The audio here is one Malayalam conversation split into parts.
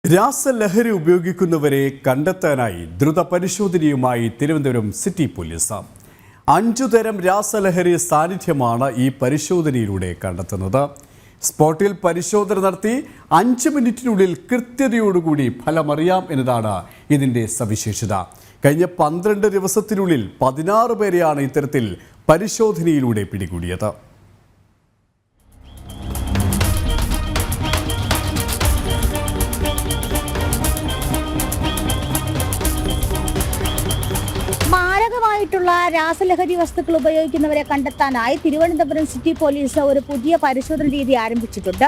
രാസലഹരി ഉപയോഗിക്കുന്നവരെ കണ്ടെത്താനായി ദ്രുത പരിശോധനയുമായി തിരുവനന്തപുരം സിറ്റി പോലീസ് 5 തരം രാസലഹരി സാന്നിധ്യമാണ് ഈ പരിശോധനയിലൂടെ കണ്ടെത്തുന്നത്. സ്പോട്ടിൽ പരിശോധന നടത്തി 5 മിനിറ്റിനുള്ളിൽ കൃത്യതയോടുകൂടി ഫലമറിയാം എന്നതാണ് ഇതിൻ്റെ സവിശേഷത. കഴിഞ്ഞ 12 ദിവസത്തിനുള്ളിൽ 16 പേരെയാണ് ഇത്തരത്തിൽ പരിശോധനയിലൂടെ പിടികൂടിയത്. മാരകമായിട്ടുള്ള രാസലഹരി വസ്തുക്കൾ ഉപയോഗിക്കുന്നവരെ കണ്ടെത്താനായി തിരുവനന്തപുരം സിറ്റി പോലീസ് ഒരു പുതിയ പരിശോധന രീതി ആരംഭിച്ചിട്ടുണ്ട്.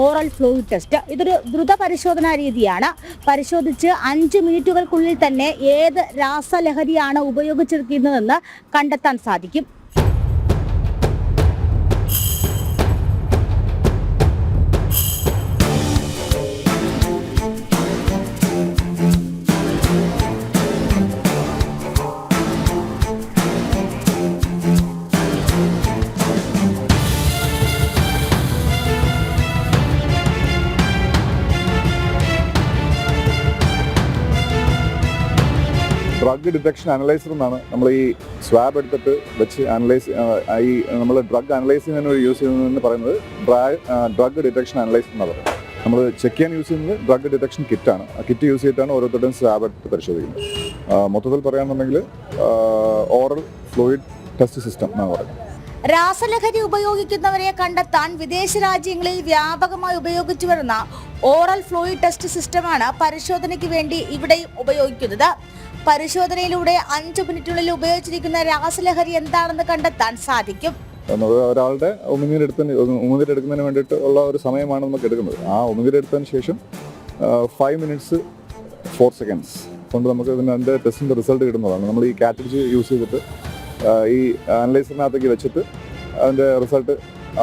Oral fluid test. ഇതൊരു ദ്രുത പരിശോധനാ രീതിയാണ്. പരിശോധിച്ച് 5 മിനിറ്റുകൾക്കുള്ളിൽ തന്നെ ഏത് രാസലഹരിയാണ് ഉപയോഗിച്ചിരിക്കുന്നതെന്ന് കണ്ടെത്താൻ സാധിക്കും. ഡ്രഗ് ഡിറ്റക്ഷൻ അനലൈസർ എന്നാണ് നമ്മൾ ഈ സ്വാബ് എടുത്തിട്ട് വെച്ച് നമ്മൾ ഡ്രഗ് അനലൈസ് ചെയ്യുന്നതിന് യൂസ് ചെയ്യുന്നതെന്ന് പറയുന്നത് ഡ്രഗ് ഡിറ്റക്ഷൻ അനലൈസർ എന്നാണ് പറയുന്നത്. നമ്മൾ ചെക്ക് ചെയ്യാൻ യൂസ് ചെയ്യുന്നത് ഡ്രഗ് ഡിറ്റക്ഷൻ കിറ്റാണ്. ആ കിറ്റ് യൂസ് ചെയ്തിട്ടാണ് ഓരോരുത്തരുടെയും സ്വാബ് എടുത്ത് പരിശോധിക്കുന്നത്. മൊത്തത്തിൽ പറയുകയാണെന്നുണ്ടെങ്കിൽ ഓറൽ ഫ്ലൂയിഡ് ടെസ്റ്റ് സിസ്റ്റം എന്നാണ് പറയുന്നത്. രാസലഹരി ഉപയോഗിക്കുന്നവരെ കണ്ടെത്താൻ വിദേശ രാജ്യങ്ങളിൽ വ്യാപകമായി ഉപയോഗിച്ചു വരുന്ന ഓറൽ ഫ്ലൂയിഡ് ടെസ്റ്റ് സിസ്റ്റമാണ് പരിശോധനയ്ക്ക് വേണ്ടി ഇവിടെയും ഉപയോഗിക്കുന്നത്. പരിശോധനയിലൂടെ 5 മിനിറ്റിനുള്ളിൽ ഉപയോഗിച്ചിരിക്കുന്ന രാസലഹരി എന്താണെന്ന് കണ്ടെത്താൻ സാധിക്കും. ഒരാളുടെ ഉമിനീരെടുക്കുന്നതിന് വേണ്ടിയിട്ട് ഉള്ള ഒരു സമയമാണ് നമുക്ക് എടുക്കുന്നത്. ആ ഉമിനീരെടുത്തതിന് ശേഷം 5 മിനിറ്റ്സ് 4 സെക്കൻഡ്സ് കൊണ്ട് നമുക്ക് അതിൻ്റെ ടെസ്റ്റിൻ്റെ റിസൾട്ട് കിട്ടുന്നതാണ്. നമ്മൾ ഈ കാറ്റഗറി യൂസ് ചെയ്തിട്ട് ഈ അനലൈസറിനകത്തേക്ക് വെച്ചിട്ട് അതിൻ്റെ റിസൾട്ട്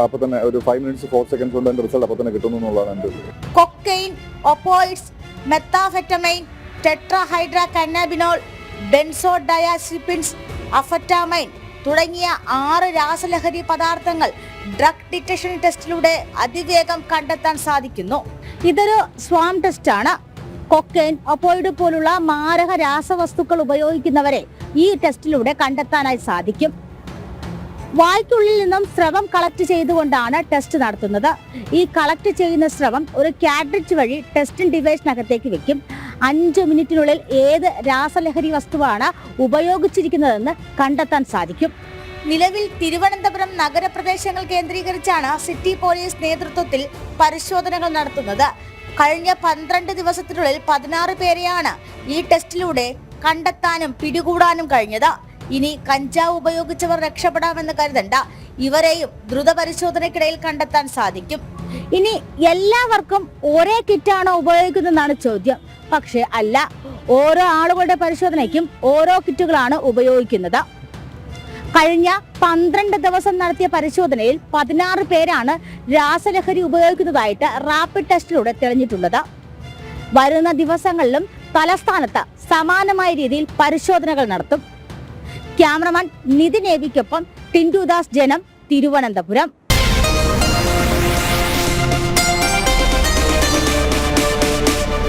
അപ്പോൾ തന്നെ ഒരു 5 മിനിറ്റ്സ് 4 സെക്കൻഡ്സ് കൊണ്ട് അതിൻ്റെ റിസൾട്ട് അപ്പോൾ തന്നെ കിട്ടുന്നു എന്നുള്ളതാണ് എൻ്റെ. കൊക്കൈൻ, ഒപ്പോയിഡ്സ്, മെത്താഫെറ്റമൈൻ, ടെട്രാഹൈഡ്രാകന്നാബിനോൾ, ബെൻസോഡയാസിപ്പിൻസ്, അഫറ്റാമൈൻ തുടങ്ങിയ 6 രാസലഹരി പദാർത്ഥങ്ങൾ ഡ്രഗ് ഡിറ്റക്ഷൻ ടെസ്റ്റിലൂടെ അതിവേഗം കണ്ടെത്താൻ സാധിക്കുന്നു. ഇതൊരു സ്വാം ടെസ്റ്റാണ്. കൊക്കൈൻ, ഒപ്പോയിഡ് പോലുള്ള മാരക രാസവസ്തുക്കൾ ഉപയോഗിക്കുന്നവരെ ഈ ടെസ്റ്റിലൂടെ കണ്ടെത്താനായി സാധിക്കും. വായ്ക്കുള്ളിൽ നിന്നും സ്രവം കളക്ട് ചെയ്തുകൊണ്ടാണ് ടെസ്റ്റ് നടത്തുന്നത്. ഈ കളക്ട് ചെയ്യുന്ന സ്രവം ഒരു കാട്രിഡ്ജ് വഴി ടെസ്റ്റിംഗ് ഡിവൈസിനകത്തേക്ക് വെക്കും. 5 മിനിറ്റിനുള്ളിൽ ഏത് രാസലഹരി വസ്തുവാണ് ഉപയോഗിച്ചിരിക്കുന്നതെന്ന് കണ്ടെത്താൻ സാധിക്കും. നിലവിൽ തിരുവനന്തപുരം നഗരപ്രദേശങ്ങൾ കേന്ദ്രീകരിച്ചാണ് സിറ്റി പോലീസ് നേതൃത്വത്തിൽ പരിശോധനകൾ നടത്തുന്നത്. കഴിഞ്ഞ 12 ദിവസത്തിനുള്ളിൽ 16 പേരെയാണ് ഈ ടെസ്റ്റിലൂടെ കണ്ടെത്താനും പിടികൂടാനും കഴിഞ്ഞത്. ഇനി കഞ്ചാവ് ഉപയോഗിച്ചവർ രക്ഷപ്പെടാമെന്ന് കരുതണ്ട. ഇവരെയും ദ്രുത പരിശോധനയ്ക്കിടയിൽ കണ്ടെത്താൻ സാധിക്കും. ഇനി എല്ലാവർക്കും ഒരേ കിറ്റാണോ ഉപയോഗിക്കുന്നതെന്നാണ് ചോദ്യം. പക്ഷേ അല്ല. ഓരോ ആളുകളുടെ പരിശോധനയ്ക്കും ഓരോ കിറ്റുകളാണ് ഉപയോഗിക്കുന്നത്. കഴിഞ്ഞ 12 ദിവസം നടത്തിയ പരിശോധനയിൽ 16 പേരാണ് രാസലഹരി ഉപയോഗിക്കുന്നതായിട്ട് റാപ്പിഡ് ടെസ്റ്റിലൂടെ തെളിഞ്ഞിട്ടുള്ളത്. വരുന്ന ദിവസങ്ങളിലും തലസ്ഥാനത്ത് സമാനമായ രീതിയിൽ പരിശോധനകൾ നടത്തും. ക്യാമറമാൻ നിതിൻ എവിക്കൊപ്പം ടിൻഡു ദാസ്, ജനം, തിരുവനന്തപുരം.